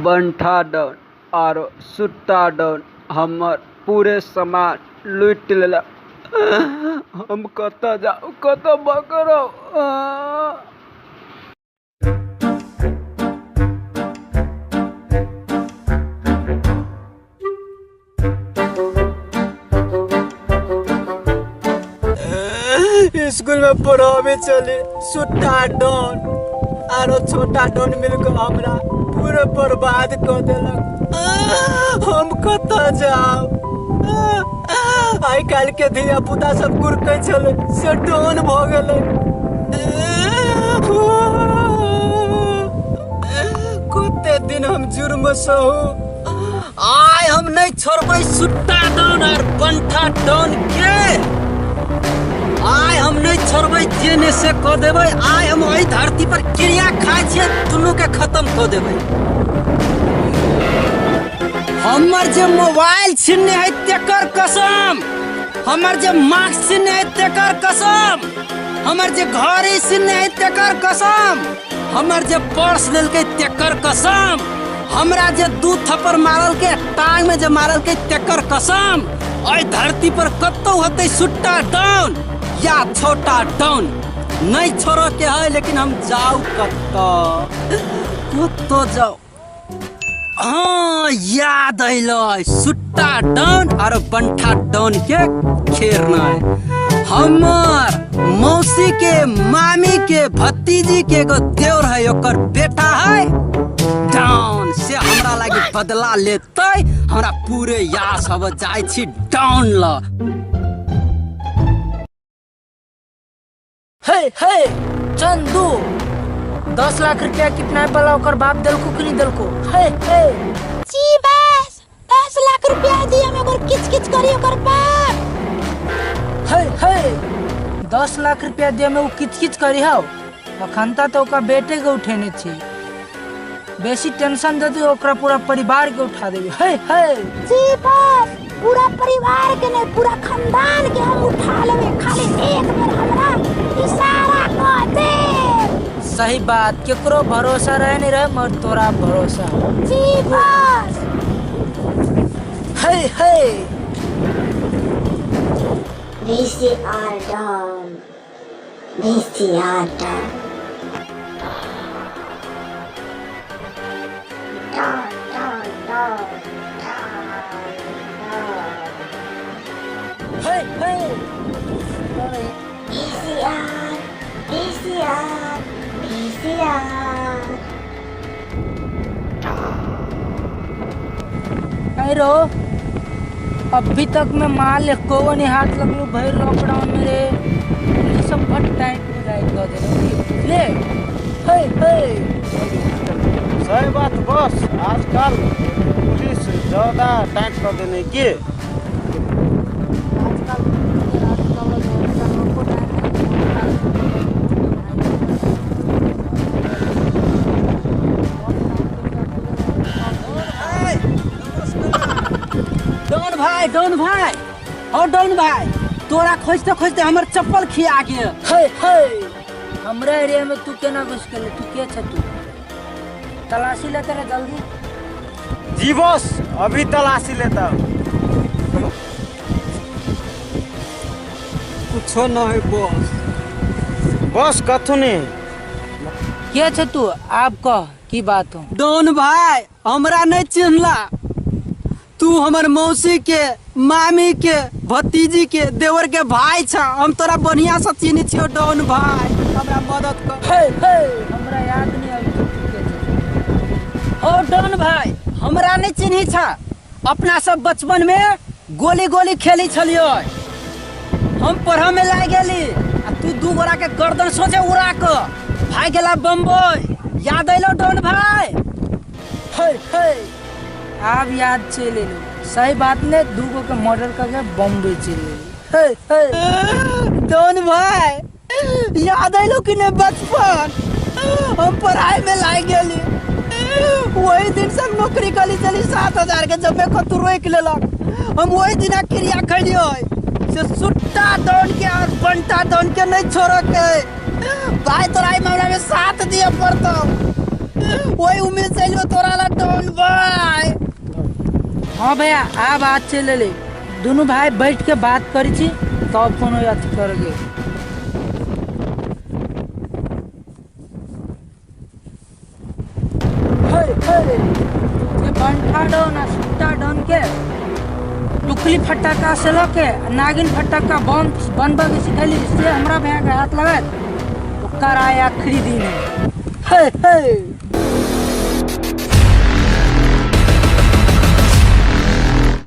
बंठा done और सुट्टा done हमर पूरे सामान लूट लेला। हम कत जाऊ कत बकरो। स्कूल में पढ़ावे चले सुट्टा डन आरो छोटा डन मिलकर हमरा पूरा बर्बाद कर देलक। हम कत जाओ। आई काल के धिया पुता सब गुरकै चले से डन भ गेले। कते दिन हम जुर्म सहू। आय हम नहीं छोड़बै सुट्टा डन और बंठा डन के। आय हम नहीं छोड़बै जेने से कह देबै। आय हम वही धरती पर क्रिया खाए छियै दुनू के खत्म कह देबै। हमर जे मोबाइल छीनने है तेकर कसम, हमर जे मास्क छीनने है तेकर कसम, हमर जे घड़ी छीनने है तेकर कसम, हमर जे पर्स लेलकै तेकर कसम, हमरा जे 2 थप्पड़ मारल के टांग में जे मारल के तेकर कसम। ओइ धरती पर कतौ होतै सुट्टा डन या छोटा डन। नहीं छोड़ो के है लेकिन हम जाऊ कत्तो जाऊ। हाँ याद अइलै सुट्टा डन और बंठा डन के खेरना है। हमर मौसी के मामी के भतीजी के एगो देवर है ओकर बेटा है डन से हमरा लागी बदला लेतै। हमरा पूरे याद अब जाय छी डन ल। हे चंदू 10 लाख रुपया कितना वाला ओकर बाप देलको कि नहीं देलको? हे जी बस 10 लाख रुपया दिया में ओकर किच किच करी ओकर बाप। हे 10 लाख रुपया दिया में वो किच किच करी हो। अखनता तो ओकर बेटे के उठेने छी। बेसी टेंशन दे दी ओकरा पूरा परिवार के उठा देबी। हे जी बस पूरा परिवार के नहीं पूरा खानदान के हम उठा लेबे। खाली एक बार हमरा इशारा कर दे। सही बात केकरो भरोसा रहे नहीं रहे मगर तोरा भरोसा। जी बस हे VCR done. VCR done. हे VCR. रो अभी तक मैं माल को नहीं हाथ लगलो भाई लॉकडाउन में रे। ये सब बहुत टाइट हो जाएगा ले। हे सही बात बस आजकल पुलिस ज्यादा टाइट कर देने की। डॉन भाई और डॉन भाई तोरा खोजते खोजते हमर चप्पल खिया गया। हे हमरा एरिया में तू केना घुस गेले? तू के छ? तू तलाशी लेते रे जल्दी। जी बॉस अभी तलाशी लेता। कुछ न है बॉस कथु नहीं। के छ तू? आप कह की बात हो? डॉन भाई हमरा नहीं चिन्हला। तू हमर मौसी के मामी के भतीजी के देवर के भाई छ। हम तोरा बढ़िया से चिन्ह छियो डॉन भाई हमरा मदद कर। हे हमरा याद नहीं आबी तू के छ। ओ डॉन भाई हमरा नहीं चिन्ही छ। अपना सब बचपन में गोली खेली छलियो। हम पढ़ा में लाग गेली आ तू 2 गोरा के गर्दन सोचे उड़ा के भाग गेला बम्बई। याद आइलो डॉन भाई? हे अब याद चले लो। सही बात ने 2 गो के मर्डर करके बॉम्बे चले। हे डॉन भाई याद आइलो कि ने बचपन हम पढ़ाई में लाग गेली। वही दिन से नौकरी कली चली 7000 के जब को तू रोक लेलक। हम वही दिन क्रिया खलियो से सुट्टा डॉन के और बंटा डॉन के नहीं छोड़ो के। भाई तोरा मामला में साथ दिए पड़तो। वही उम्मीद से जो तोरा ला डॉन भाई। हाँ भैया आ बात चले ले दोनों भाई बैठ के बात करी छी तब कोनो अथी करगे। ये बंठा डॉन आ सुट्टा डॉन के टुकली फटाका से लके नागिन फटाका बम बनबा के सिखैली से हमरा भैया के हाथ लगा ओकर आए आखिरी दिन है।